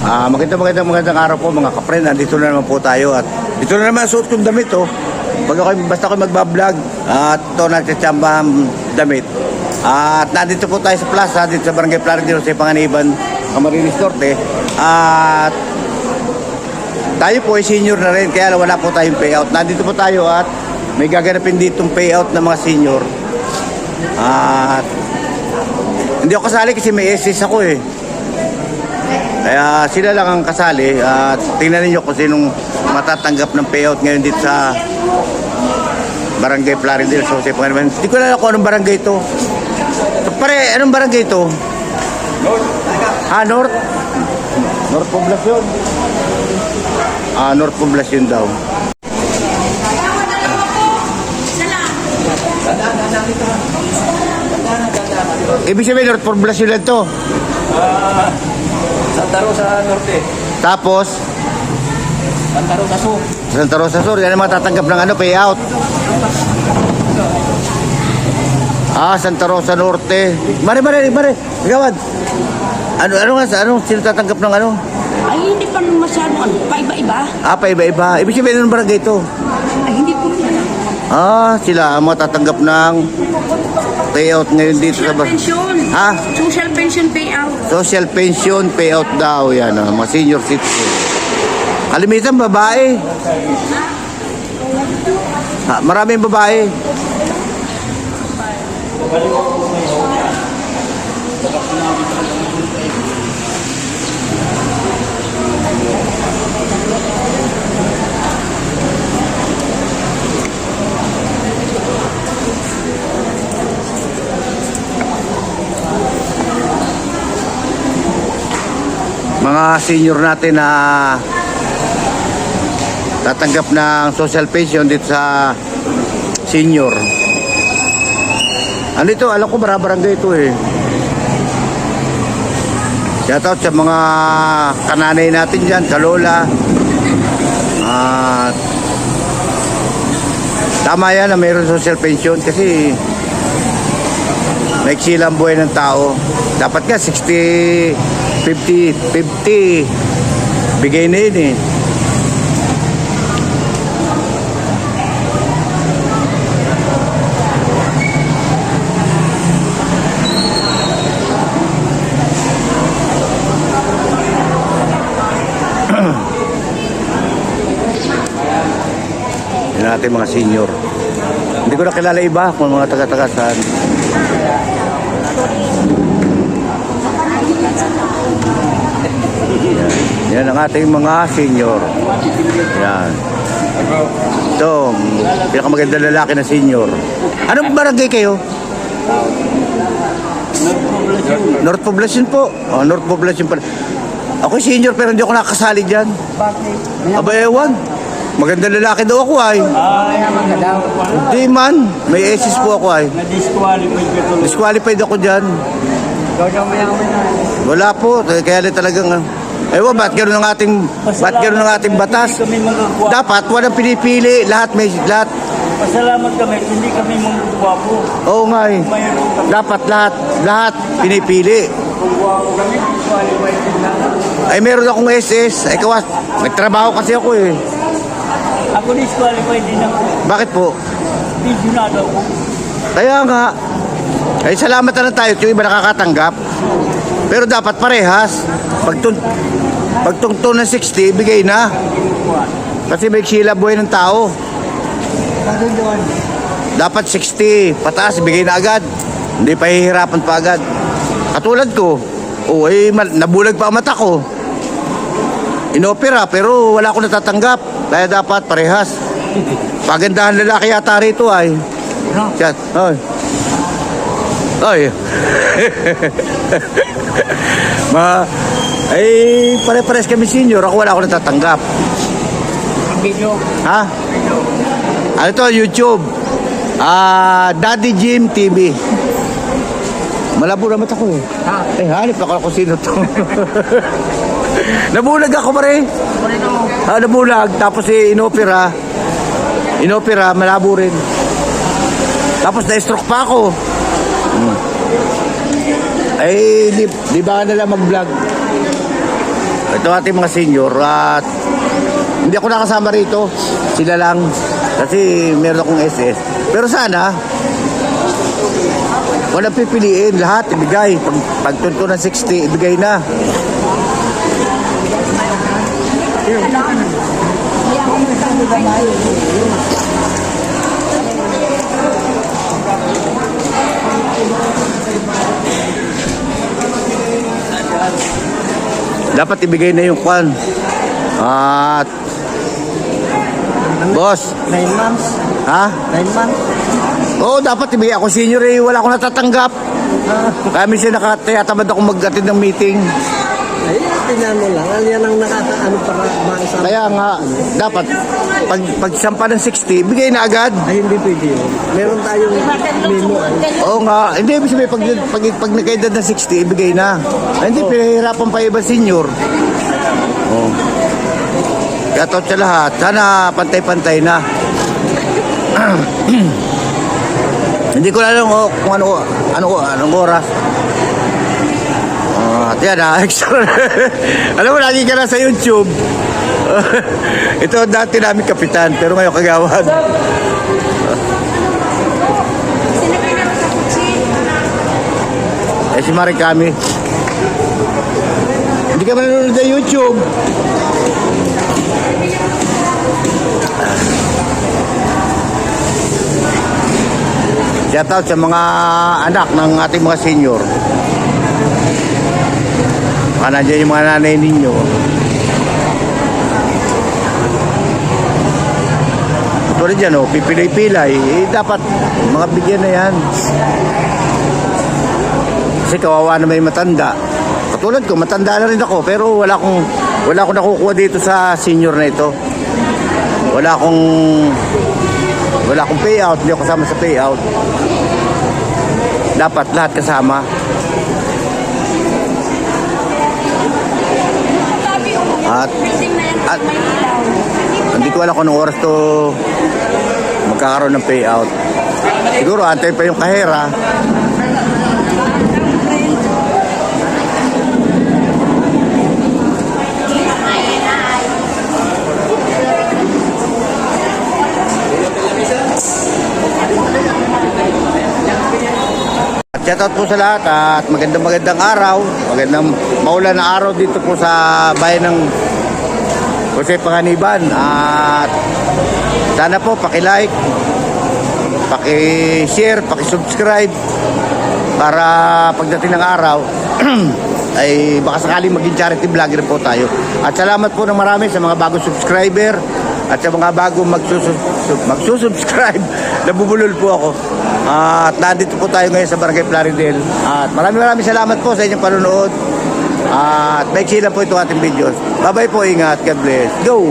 Magandang araw po mga kapre. Nandito na naman po tayo at dito na naman suot kong damit basta ako magbablog at ito nagtsitsamba damit. At nandito po tayo sa plaza dito sa Barangay Plaridel sa Panganiban, Camarines Norte. At tayo po ay senior na rin kaya wala po tayong payout. Nandito po tayo at may gaganapin ditong payout ng mga senior. At hindi ako kasali kasi may SS ako Kaya sila lang ang kasali at tingnan niyo kung sinong matatanggap ng payout ngayon dito sa Barangay Plaridel sa Jose Panganiban. Hindi ko alam kung anong barangay ito. Pare, anong barangay ito? North. North? North Poblacion. North Poblacion daw. Ibig sabihin North Poblacion lang ito? Santa Rosa Norte. Tapos? Santa Rosa Sur. Santa Rosa Sur. Yan ang matatanggap ng payout. Santa Rosa Norte. Mare. Gawad. Anong sino tatanggap ng ano? Ay, hindi pa masyado. Paiba-iba. Paiba-iba. Ibig sabihin ng barangay ito? Ay, hindi po. Sila ang matatanggap ng payout ngayon dito sa Pension. Social pension payout. Social pension payout daw yan, mga senior citizen. Kalimitan babae. Maraming babae. Mga senior natin na tatanggap ng social pension dito sa senior. Ano ito? Alam ko barangay ito Shoutout sa mga kananay natin dyan, sa lola. Tama yan na mayroon social pension kasi naiksi lang buhay ng tao. Dapat nga 60, 50 bigay na yun Yan natin mga senior. Hindi ko na kilala iba kung mga taga-taga saan. Yan ang ating mga senior. Yan. Ito, pinakamagandang lalaki na senior. Anong barangay kayo? North Poblacion po. North Poblacion pala. Ako senior pero hindi ako nakasali dyan. Aba, ewan. Magandang lalaki daw ako Hindi man. May SS po ako Disqualified ako dyan. Wala po. Kaya talagang ewan, ba't gano'n ang ating batas? Dapat walang pinipili, lahat. Pasalamat kami, hindi kami mangguwapo. Oo nga Dapat lahat pinipili. Ay meron akong SS. Nagtrabaho kasi ako Ako disqualified din ako. Bakit po? Video na daw ko. Kaya nga. Ay salamat na lang tayo yung iba nakakatanggap. Pero dapat parehas. Pagtungtong ng 60, bigay na. Kasi may sila buhay ng tao. Dapat 60, pataas, bigay na agad. Hindi pa hihirapan pa agad. Katulad ko, nabulag pa ang mata ko. Inopera, pero wala akong natatanggap. Kaya dapat parehas. Pagandahan lalaki yata rito Chat. Pare-pares kami senior. Ako wala akong natatanggap. Video. Ano to? YouTube. Daddy Jim TV. Malabo na mata ko hanip ako kung sino to. Nabulag ako pare. Nabulag. Tapos inopera, malabo rin. Tapos na-stroke pa ako. Ay, di ba na lang mag-vlog? ito ating mga senior at hindi ako nakasama rito. Sila lang. Kasi meron akong SS. Pero sana, walang pipiliin. Lahat ibigay. Pag tunto ng 60, ibigay na. Dapat ibigay na yung kwan. At boss, 9 months. ha? 9 months. Oo, dapat ibigay ako senior eh. Wala akong natatanggap. Kami siya nakatamad ako mag-attend ng meeting. Ay, tingnan mo lang. Yan ang nakakaano para maisama. Kaya nga, dapat pag sampa ng 60, bigay na agad. Ay, hindi pwede yun. Meron tayong memo. Oo nga, hindi ibig sabihin pag nagkaedad ng 60, ibigay na. Ay, hindi, pinahihirapan pa iba senior. Oo. Kaya to sa lahat, sana pantay-pantay na. Hindi ko alam kung anong oras. Yan extra. Alam mo, lagi ka na sa YouTube. Ito dati namin kapitan, pero ngayon kagawad. Si Marikami. Hindi ka manonood sa YouTube. Shout out sa mga anak ng ating mga senior. Baka nandiyan yung mga nanay ninyo. Tulad dyan, pipilay-pilay. Dapat mga bigyan na yan. Kasi kawawa naman yung matanda. Katulad ko, matanda na rin ako. Pero wala akong nakukuha dito sa senior na ito. Wala akong payout. Hindi ako kasama sa payout. Dapat lahat kasama. At hindi ko alam kung anong oras to magkakaroon ng payout. Siguro antay pa yung kahera. Shoutout po sa lahat at magandang araw. Magandang maulan na araw dito po sa bayan ng Jose Panganiban. At sana po paki-like, paki-share, paki-subscribe para pagdating ng araw ay baka sakaling maging charity vlogger po tayo. At salamat po ng marami sa mga bagong subscriber at sa mga bagong magsusubscribe. Nabubulol po ako. At nandito po tayo ngayon sa Barangay Plaridel. At maraming salamat po sa inyong panonood. At maiksi lang po itong ating videos. Bye-bye po, ingat. God bless. Go!